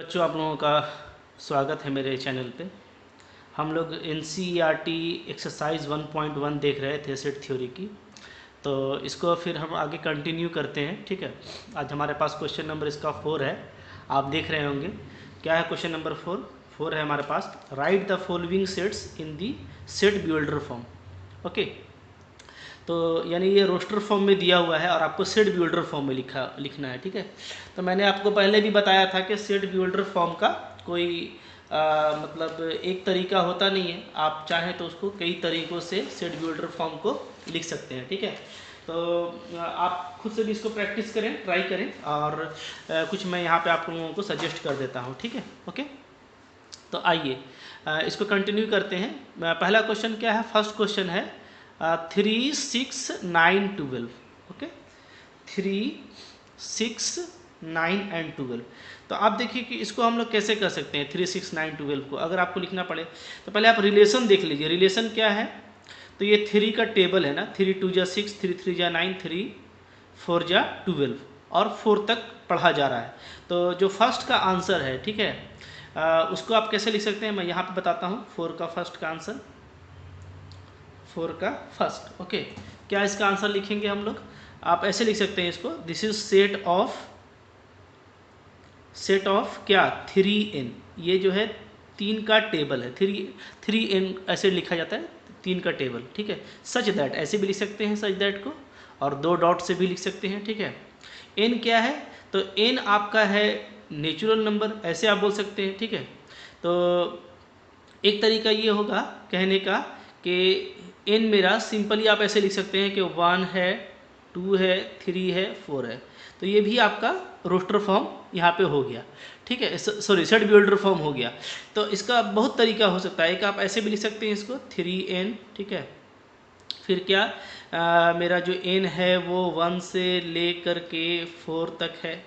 बच्चों, आप लोगों का स्वागत है मेरे चैनल पे। हम लोग NCERT एक्सरसाइज 1.1 देख रहे थे सेट थ्योरी की, तो इसको फिर हम आगे कंटिन्यू करते हैं। ठीक है, आज हमारे पास क्वेश्चन नंबर इसका 4 है। आप देख रहे होंगे क्या है क्वेश्चन नंबर 4 है हमारे पास। Write the following sets in the set builder form. Okay, तो यानी ये रोस्टर फॉर्म में दिया हुआ है और आपको सेट बिल्डर फॉर्म में लिखना है। ठीक है, तो मैंने आपको पहले भी बताया था कि सेट बिल्डर फॉर्म का कोई मतलब एक तरीका होता नहीं है। आप चाहें तो उसको कई तरीक़ों से सेट बिल्डर फॉर्म को लिख सकते हैं। ठीक है, तो आप खुद से भी इसको प्रैक्टिस करें, ट्राई करें, और कुछ मैं यहाँ पे आप लोगों को सजेस्ट कर देता हूँ। ठीक है, ओके, तो आइए इसको कंटिन्यू करते हैं। पहला क्वेश्चन क्या है? फर्स्ट क्वेश्चन है 3, 6, 9, 12। Okay, 3, 6, 9 and 12। तो आप देखिए कि इसको हम लोग कैसे कर सकते हैं। 3, 6, 9, 12 को अगर आपको लिखना पड़े तो पहले आप रिलेशन देख लीजिए। रिलेशन क्या है? तो ये 3 का टेबल है ना, 3 2 जा 6, 3 3 जा 9, 3 4 जा 12 और 4 तक पढ़ा जा रहा है। तो जो फर्स्ट का आंसर है, ठीक है, उसको आप कैसे लिख सकते हैं मैं यहाँ पे बताता हूँ। 4 का फर्स्ट का आंसर, 4 का फर्स्ट। ओके, क्या इसका आंसर लिखेंगे हम लोग? आप ऐसे लिख सकते हैं इसको, दिस इज सेट ऑफ क्या, 3n। ये जो है 3 का टेबल है, 3n ऐसे लिखा जाता है, 3 का टेबल। ठीक है, सच दैट ऐसे भी लिख सकते हैं, सच दैट को, और 2 डॉट से भी लिख सकते हैं। ठीक है, n क्या है? तो n आपका है नेचुरल नंबर, ऐसे आप बोल सकते हैं। ठीक है, तो एक तरीका ये होगा कहने का कि n मेरा सिंपली आप ऐसे लिख सकते हैं कि 1 है, 2 है, 3 है, 4 है। तो ये भी आपका रोस्टर फॉर्म यहाँ पे हो गया। ठीक है, सॉरी, सेट बिल्डर फॉर्म हो गया। तो इसका बहुत तरीका हो सकता है कि आप ऐसे भी लिख सकते हैं इसको 3n। ठीक है, फिर क्या मेरा जो n है वो 1 से ले कर के 4 तक है।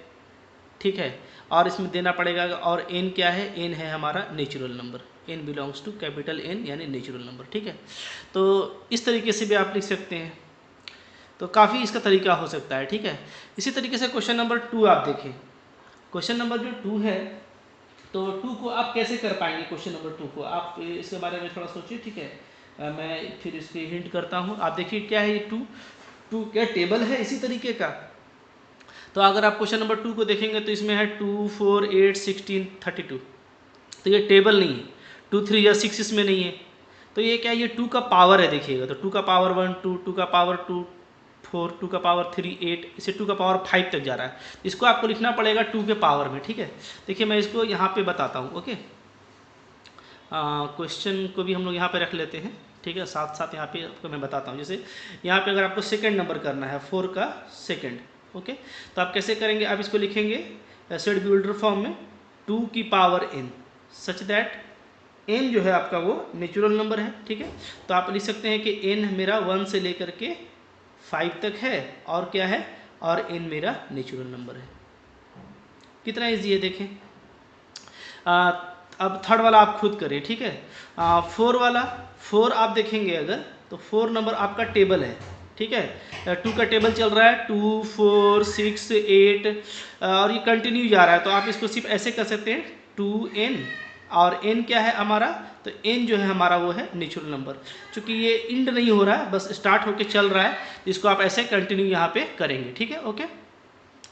ठीक है, और इसमें देना पड़ेगा, और n क्या है? n है हमारा natural number, n belongs to capital N यानी नेचुरल नंबर। ठीक है, तो इस तरीके से भी आप लिख सकते हैं। तो काफ़ी इसका तरीका हो सकता है। ठीक है, इसी तरीके से क्वेश्चन नंबर 2 आप देखें। क्वेश्चन नंबर जो 2 है, तो 2 को आप कैसे कर पाएंगे? क्वेश्चन नंबर 2 को आप इसके बारे में थोड़ा सोचिए। ठीक है, मैं फिर इसकी हिंट करता हूँ। आप देखिए क्या है ये 2 क्या टेबल है इसी तरीके का। तो अगर आप क्वेश्चन नंबर 2 को देखेंगे तो इसमें है 2, 4, 8, 16, 32। तो ये टेबल नहीं है। 2, 3 या 6 इसमें नहीं है। तो ये क्या है? ये 2 का पावर है। देखिएगा तो 2 का पावर 1, 2 का पावर 2, 4, 2 का पावर 3, 8, इसे 2 का पावर 5 तक जा रहा है। इसको आपको लिखना पड़ेगा 2 के पावर में। ठीक है, देखिए मैं इसको यहाँ पे बताता हूँ। ओके, क्वेश्चन को भी हम लोग यहाँ पे रख लेते हैं। ठीक है, साथ साथ यहाँ पे आपको मैं बताता हूँ। जैसे यहाँ पे अगर आपको सेकंड नंबर करना है, 4 का सेकंड। ओके, तो आप कैसे करेंगे? आप इसको लिखेंगे सेट बिल्डर फॉर्म में 2 की power n, such that n जो है आपका वो नेचुरल नंबर है। ठीक है, तो आप लिख सकते हैं कि n मेरा 1 से लेकर के 5 तक है, और क्या है, और n मेरा नेचुरल नंबर है। कितना ईजी है देखें। अब थर्ड वाला आप खुद करें। ठीक है, 4 वाला, 4 आप देखेंगे अगर तो 4 नंबर आपका टेबल है। ठीक है, 2 का टेबल चल रहा है, 2, 4, 6, 8, और ये कंटिन्यू जा रहा है। तो आप इसको सिर्फ ऐसे कर सकते हैं 2n, और n क्या है हमारा? तो n जो है हमारा वो है नेचुरल नंबर। चूँकि ये इंड नहीं हो रहा है, बस स्टार्ट होके चल रहा है, तो इसको आप ऐसे कंटिन्यू यहाँ पे करेंगे। ठीक है, ओके।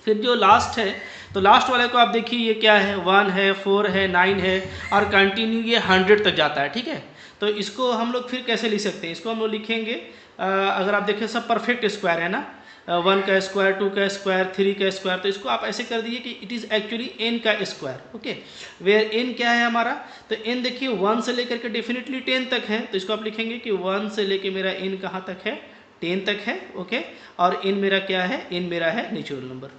फिर जो लास्ट है, तो लास्ट वाले को आप देखिए ये क्या है? 1 है, 4 है, 9 है, और कंटिन्यू ये 100 तक जाता है। ठीक है, तो इसको हम लोग फिर कैसे लिख सकते हैं? इसको हम लोग लिखेंगे, अगर आप देखें सब परफेक्ट स्क्वायर है ना, 1 का स्क्वायर, 2 का स्क्वायर, 3 का स्क्वायर, तो इसको आप ऐसे कर दीजिए कि इट इज़ एक्चुअली n का स्क्वायर। ओके, वेयर n क्या है हमारा? तो n देखिए 1 से लेकर के डेफिनेटली 10 तक है। तो इसको आप लिखेंगे कि 1 से लेकर मेरा n कहाँ तक है? 10 तक है। ओके, और n मेरा क्या है? n मेरा है नेचुरल नंबर।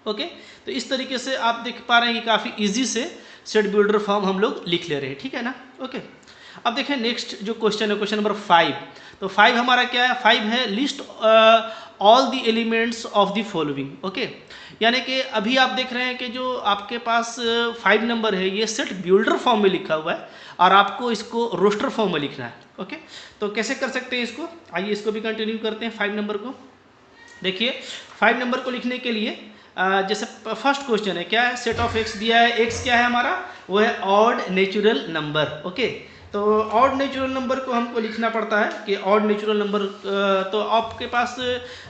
ओके, तो इस तरीके से आप देख पा रहे हैं कि काफ़ी इजी से सेट बिल्डर फॉर्म हम लोग लिख ले रहे हैं। ठीक है ना, ओके। अब देखें नेक्स्ट जो क्वेश्चन है, क्वेश्चन नंबर 5। तो 5 हमारा क्या है? 5 है list all the elements of the following. Okay, यानी कि अभी आप देख रहे हैं कि जो आपके पास 5 नंबर है ये सेट बिल्डर फॉर्म में लिखा हुआ है, और आपको इसको रोस्टर फॉर्म में लिखना है। ओके, तो कैसे कर सकते हैं इसको? आइए इसको भी कंटिन्यू करते हैं 5 नंबर को। देखिए 5 नंबर को लिखने के लिए जैसे फर्स्ट क्वेश्चन है, क्या है, सेट ऑफ एक्स दिया है, एक्स क्या है हमारा, वो है ऑड नेचुरल नंबर। ओके, तो ऑड नेचुरल नंबर को हमको लिखना पड़ता है कि ऑड नेचुरल नंबर, तो आपके पास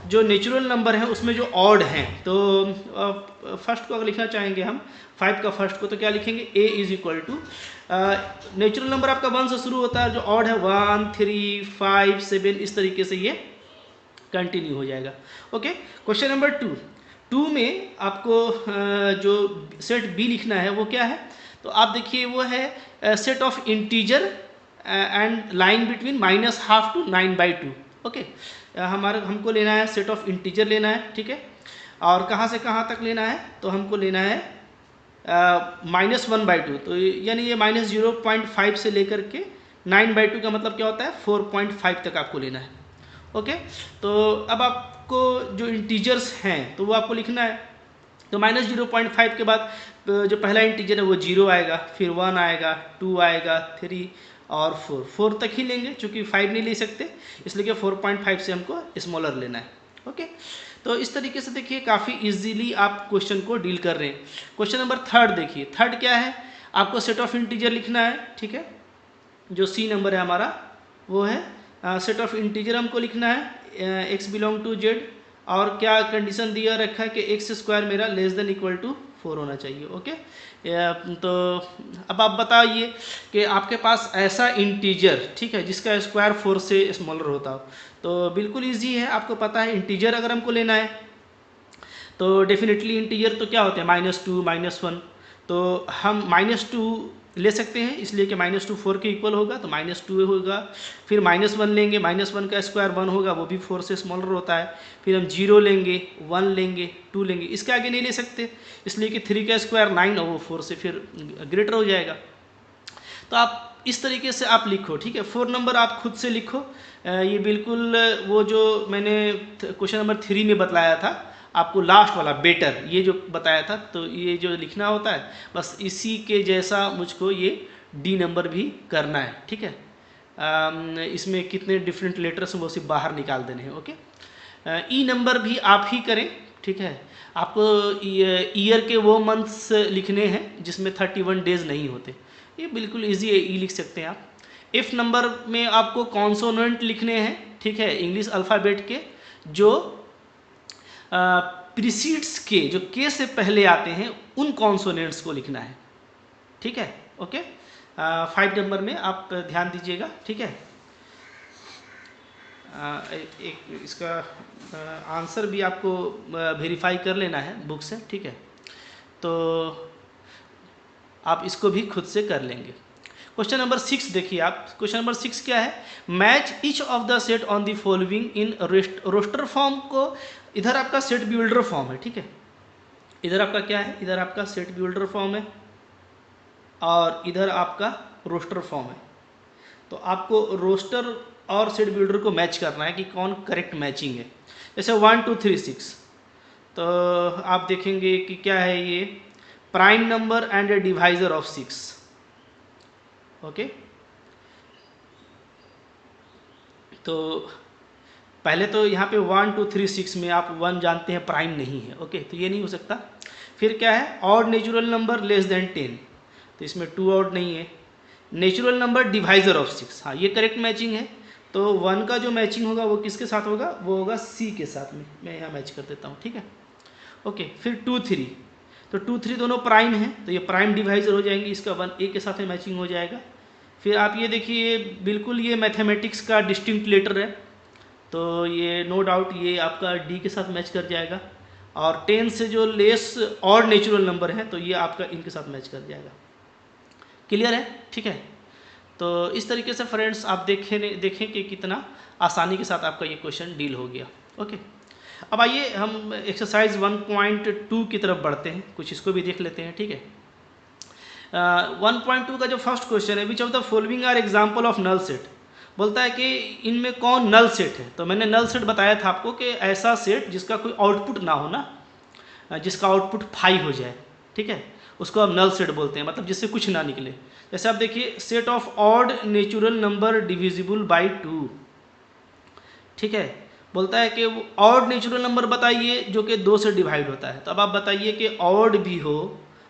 जो नेचुरल नंबर है उसमें जो ऑड हैं, तो फर्स्ट को अगर लिखना चाहेंगे हम 5 का फर्स्ट को, तो क्या लिखेंगे, a is equal to natural number आपका 1 से शुरू होता है, जो ऑड है 1 3 5 7, इस तरीके से ये कंटिन्यू हो जाएगा। ओके, क्वेश्चन नंबर 2 में आपको जो सेट बी लिखना है वो क्या है, तो आप देखिए वो है set of integer and line between -12 to 9/2। Okay, हमको लेना है सेट ऑफ इंटीजर लेना है, ठीक है, और कहाँ से कहाँ तक लेना है, तो हमको लेना है -1/2, तो यानी ये -0.5 से लेकर के 9/2 का मतलब क्या होता है, 4.5 तक आपको लेना है। ओके, तो अब आपको जो इंटीजर्स हैं तो वो आपको लिखना है, तो -0.5 के बाद जो पहला इंटीजर है वो 0 आएगा, फिर 1 आएगा, 2 आएगा, 3 और 4 तक ही लेंगे, चूँकि 5 नहीं ले सकते, इसलिए कि 4.5 से हमको स्मॉलर लेना है। ओके, तो इस तरीके से देखिए काफ़ी इजीली आप क्वेश्चन को डील कर रहे हैं। क्वेश्चन नंबर 3 देखिए, 3 क्या है, आपको सेट ऑफ इंटीजर लिखना है, ठीक है, जो सी नंबर है हमारा वो है सेट ऑफ इंटीजर हमको लिखना है x बिलोंग टू z, और क्या कंडीशन दिया रखा है कि x² मेरा लेस देन इक्वल टू 4 होना चाहिए। ओके, तो अब आप बताइए कि आपके पास ऐसा इंटीजर, ठीक है, जिसका स्क्वायर 4 से स्मॉलर होता हो, तो बिल्कुल इजी है, आपको पता है इंटीजर अगर हमको लेना है तो डेफिनेटली इंटीजर तो क्या होते हैं, -2 -1, तो हम -2 ले सकते हैं, इसलिए कि -2 4 के इक्वल होगा, तो -2 होगा, फिर -1 लेंगे, -1 का स्क्वायर 1 होगा, वो भी 4 से स्मॉलर होता है, फिर हम 0 लेंगे, 1 लेंगे, 2 लेंगे, इसके आगे नहीं ले सकते, इसलिए कि 3 का स्क्वायर 9 और वो 4 से फिर ग्रेटर हो जाएगा। तो आप इस तरीके से आप लिखो, ठीक है, 4 नंबर आप खुद से लिखो, ये बिल्कुल वो जो मैंने क्वेश्चन नंबर 3 में बतलाया था आपको, लास्ट वाला बेटर, ये जो बताया था, तो ये जो लिखना होता है बस इसी के जैसा मुझको ये डी नंबर भी करना है, ठीक है, इसमें कितने डिफरेंट लेटर्स हैं वो सिर्फ बाहर निकाल देने हैं। ओके, ई नंबर भी आप ही करें, ठीक है, आपको ईयर के वो मंथ्स लिखने हैं जिसमें 31 डेज नहीं होते, ये बिल्कुल ईजी है, ई लिख सकते हैं आप। एफ नंबर में आपको कॉन्सोनेंट लिखने हैं, ठीक है, इंग्लिश अल्फ़ाबेट के जो प्रीसीड्स के, जो के से पहले आते हैं उन कॉन्सोनेंट्स को लिखना है, ठीक है। ओके, 5 नंबर में आप ध्यान दीजिएगा, ठीक है। एक इसका आंसर भी आपको वेरीफाई कर लेना है बुक से, ठीक है, तो आप इसको भी खुद से कर लेंगे। क्वेश्चन नंबर 6 देखिए आप, क्वेश्चन नंबर 6 क्या है, match each of the set on the following in roster form को, इधर आपका सेट बिल्डर फॉर्म है, ठीक है, इधर आपका क्या है, इधर आपका सेट बिल्डर फॉर्म है और इधर आपका रोस्टर फॉर्म है, तो आपको रोस्टर और सेट बिल्डर को मैच करना है कि कौन करेक्ट मैचिंग है। जैसे 1 2 3 6, तो आप देखेंगे कि क्या है ये, prime number and A divisor of 6। Okay, तो पहले तो यहाँ पे 1 2 3 6 में आप 1 जानते हैं प्राइम नहीं है, ओके, तो ये नहीं हो सकता। फिर क्या है, odd natural number less than 10, तो इसमें 2 ऑड नहीं है। नेचुरल नंबर डिवाइजर ऑफ 6, हाँ ये करेक्ट मैचिंग है, तो 1 का जो मैचिंग होगा वो किसके साथ होगा, वो होगा सी के साथ में, मैं यहाँ मैच कर देता हूँ, ठीक है। ओके, फिर 2 3, तो 2 3 दोनों प्राइम हैं, तो ये प्राइम डिवाइजर हो जाएंगे, इसका 1 ए के साथ में मैचिंग हो जाएगा। फिर आप ये देखिए, बिल्कुल ये मैथमेटिक्स का डिस्टिंक्ट लेटर है, तो ये नो डाउट ये आपका डी के साथ मैच कर जाएगा, और 10 से जो लेस और नेचुरल नंबर है तो ये आपका इनके साथ मैच कर जाएगा। क्लियर है, ठीक है। तो इस तरीके से फ्रेंड्स आप देखें कि कितना आसानी के साथ आपका ये क्वेश्चन डील हो गया। ओके, अब आइए हम एक्सरसाइज 1.2 की तरफ बढ़ते हैं, कुछ इसको भी देख लेते हैं, ठीक है। 1.2 का जो फर्स्ट क्वेश्चन है, which of the following are example of null set, बोलता है कि इनमें कौन नल सेट है। तो मैंने नल सेट बताया था आपको कि ऐसा सेट जिसका कोई आउटपुट ना हो ना, जिसका आउटपुट 5 हो जाए, ठीक है, उसको हम नल सेट बोलते हैं, मतलब जिससे कुछ ना निकले। जैसे आप देखिए, set of odd natural number divisible by 2, ठीक है, बोलता है कि वो ऑड नेचुरल नंबर बताइए जो कि 2 से डिवाइड होता है। तो अब आप बताइए कि ऑड भी हो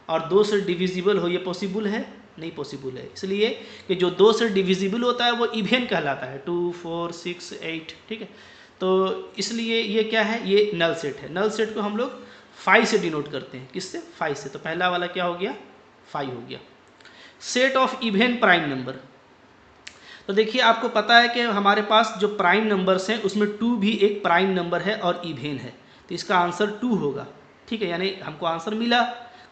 और 2 से डिविजिबल हो, ये पॉसिबल है? नहीं पॉसिबल है, इसलिए कि जो 2 से डिविजिबल होता है वो इवन कहलाता है, 2, 4, 6, 8, ठीक है। तो इसलिए ये क्या है, ये नल सेट है। नल सेट को हम लोग 5 से डिनोट करते हैं। किससे? 5 से। तो पहला वाला क्या हो गया? 5 हो गया। Set of even prime number, तो देखिए आपको पता है कि हमारे पास जो प्राइम नंबर्स हैं उसमें 2 भी एक प्राइम नंबर है और इवन है, तो इसका आंसर 2 होगा, ठीक है। यानी हमको आंसर मिला,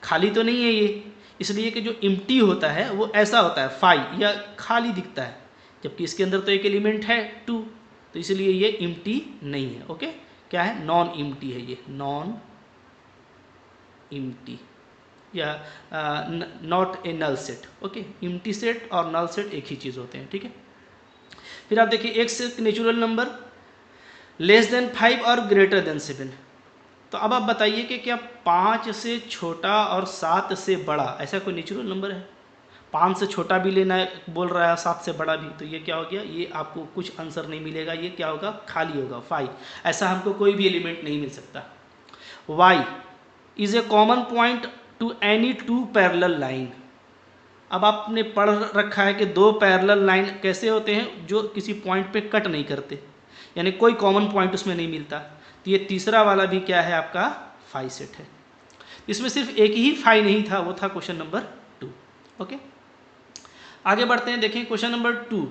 खाली तो नहीं है ये, इसलिए कि जो इम्प्टी होता है वो ऐसा होता है 5 या खाली दिखता है, जबकि इसके अंदर तो एक एलिमेंट है 2, तो इसलिए ये इम्प्टी नहीं है। ओके, क्या है? नॉन इम्प्टी है, ये नॉन इम्प्टी या not a null set. Okay, empty set और नल सेट एक ही चीज़ होते हैं, ठीक है। फिर आप देखिए एक से नेचुरल नंबर लेस देन 5 और ग्रेटर देन 7। तो अब आप बताइए कि क्या 5 से छोटा और 7 से बड़ा ऐसा कोई नेचुरल नंबर है? 5 से छोटा भी लेना बोल रहा है, 7 से बड़ा भी, तो ये क्या हो गया? ये आपको कुछ आंसर नहीं मिलेगा, ये क्या होगा? खाली होगा, 5। ऐसा हमको कोई भी एलिमेंट नहीं मिल सकता। y is a common point two any 2 parallel line. अब आपने पढ़ रखा है कि 2 पैरेलल लाइन कैसे होते हैं? जो किसी पॉइंट पे कट नहीं करते, यानी कोई कॉमन पॉइंट उसमें नहीं मिलता। तो ये तीसरा वाला भी क्या है? आपका 5 सेट है। इसमें सिर्फ एक ही 5 नहीं था, वो था क्वेश्चन नंबर 2। ओके, आगे बढ़ते हैं। देखें क्वेश्चन नंबर 2।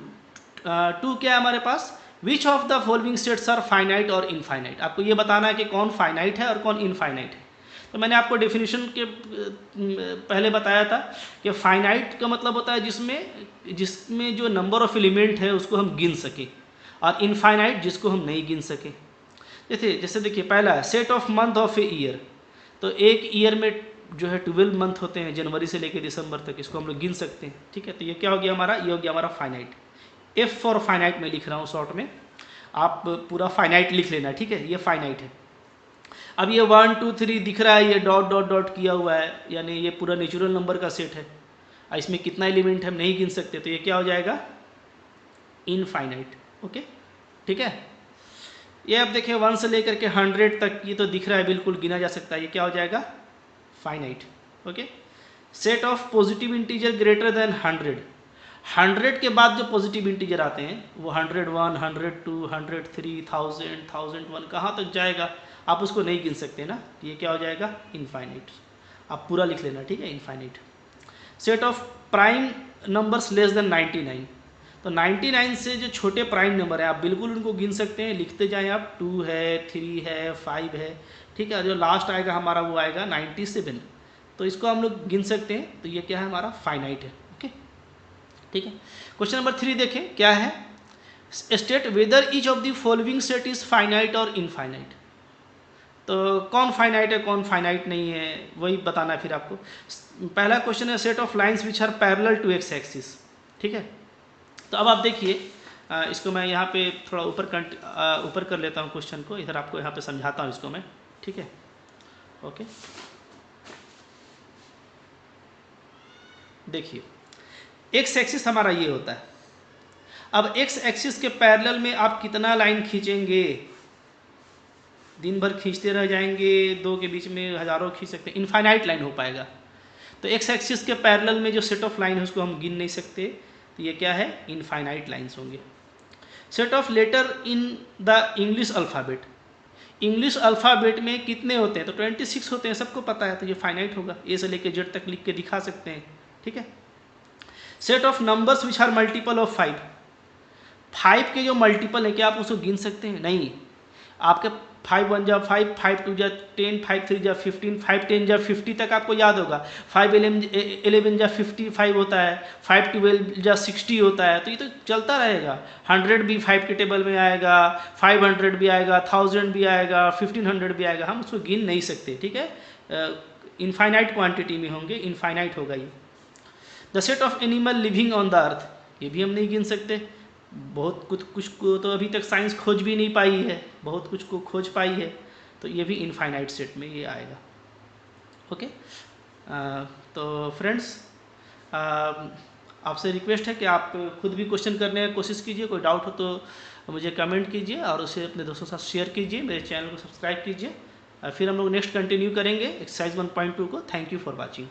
2 क्या है हमारे पास? Which of the following sets are finite और इनफाइनाइट। आपको ये बताना है कि कौन फाइनाइट है और कौन इनफाइनाइट है। तो मैंने आपको डेफिनेशन के पहले बताया था कि फाइनाइट का मतलब होता है जिसमें जो नंबर ऑफ एलिमेंट है उसको हम गिन सकें, और इनफाइनाइट जिसको हम नहीं गिन सकें। जैसे देखिए पहला है set of month of a year. तो एक ईयर में जो है 12 मंथ होते हैं, जनवरी से लेकर दिसंबर तक, इसको हम लोग गिन सकते हैं, ठीक है। तो ये क्या हो गया हमारा? ये हो गया हमारा फाइनाइट। एफ फॉर फाइनाइट में लिख रहा हूँ शॉर्ट में, आप पूरा फाइनाइट लिख लेना, ठीक है। ये फाइनाइट है। अब ये 1, 2, 3 दिख रहा है, ये डॉट डॉट डॉट किया हुआ है, यानी ये पूरा नेचुरल नंबर का सेट है। इसमें कितना एलिमेंट हम नहीं गिन सकते, तो ये क्या हो जाएगा? इनफाइनाइट। ओके, ठीक है। ये अब देखिए 1 से लेकर के 100 तक ये तो दिख रहा है, बिल्कुल गिना जा सकता है, ये क्या हो जाएगा? Finite. Okay, set of positive integer greater than 100। 100 के बाद जो पॉजिटिव इंटीजर आते हैं वो 101, 102, 103, 1000, 1001 कहाँ तक जाएगा? आप उसको नहीं गिन सकते ना, ये क्या हो जाएगा? इनफाइनाइट। आप पूरा लिख लेना, ठीक है, infinite. Set of prime numbers less than 99। तो 99 से जो छोटे प्राइम नंबर है आप बिल्कुल उनको गिन सकते हैं, लिखते जाएं आप। 2 है, 3 है, 5 है, ठीक है। जो लास्ट आएगा हमारा वो आएगा 97, तो इसको हम लोग गिन सकते हैं। तो ये क्या है? हमारा फाइनाइट है। ओके, ठीक है। क्वेश्चन नंबर 3 देखें क्या है? State whether each of the following set is finite और इनफाइनाइट। तो कौन फाइनाइट है कौन फाइनाइट नहीं है वही बताना है फिर आपको। पहला क्वेश्चन है set of lines which are parallel to X axis, ठीक है। तो अब आप देखिए इसको मैं यहाँ पे थोड़ा ऊपर कर लेता हूँ क्वेश्चन को, इधर आपको यहाँ पे समझाता हूँ इसको मैं, ठीक है। ओके, देखिए एक्स एक्सिस हमारा ये होता है। अब एक्स एक्सिस के पैरेलल में आप कितना लाइन खींचेंगे? दिन भर खींचते रह जाएंगे, 2 के बीच में हज़ारों खींच सकते हैं, इनफाइनाइट लाइन हो पाएगा। तो एक्स एक्सिस के पैरेलल में जो सेट ऑफ लाइन है उसको हम गिन नहीं सकते, तो ये क्या है? इनफाइनाइट लाइन्स होंगे। Set of letter in the English alphabet. English alphabet में कितने होते हैं? तो 26 होते हैं, सबको पता है, तो ये फाइनाइट होगा। ए से लेकर जेड तक लिख के दिखा सकते हैं, ठीक है। Set of numbers which are multiple of 5। 5 के जो मल्टीपल है क्या आप उसको गिन सकते हैं? नहीं। आपके 5 1 जा 5, 5 2 जा 10, 5 3 जा 15, 5 10 जा 50 तक आपको याद होगा। 5 11 जा 55 होता है, 5 12 जा 60 होता है, तो ये तो चलता रहेगा। 100 भी 5 के टेबल में आएगा, 500 भी आएगा, 1000 भी आएगा, 1500 भी आएगा, हम उसको गिन नहीं सकते, ठीक है। इनफाइनाइट क्वांटिटी में होंगे, इनफाइनाइट होगा ये। The set of animal living on the earth, ये भी हम नहीं गिन सकते। बहुत कुछ को तो अभी तक साइंस खोज भी नहीं पाई है, बहुत कुछ को खोज पाई है, तो ये भी इनफाइनाइट सेट में ये आएगा। ओके, तो फ्रेंड्स आपसे रिक्वेस्ट है कि आप खुद भी क्वेश्चन करने की कोशिश कीजिए, कोई डाउट हो तो मुझे कमेंट कीजिए और उसे अपने दोस्तों के साथ शेयर कीजिए, मेरे चैनल को सब्सक्राइब कीजिए। फिर हम लोग नेक्स्ट कंटिन्यू करेंगे एक्सरसाइज 1.2 को। Thank you for watching.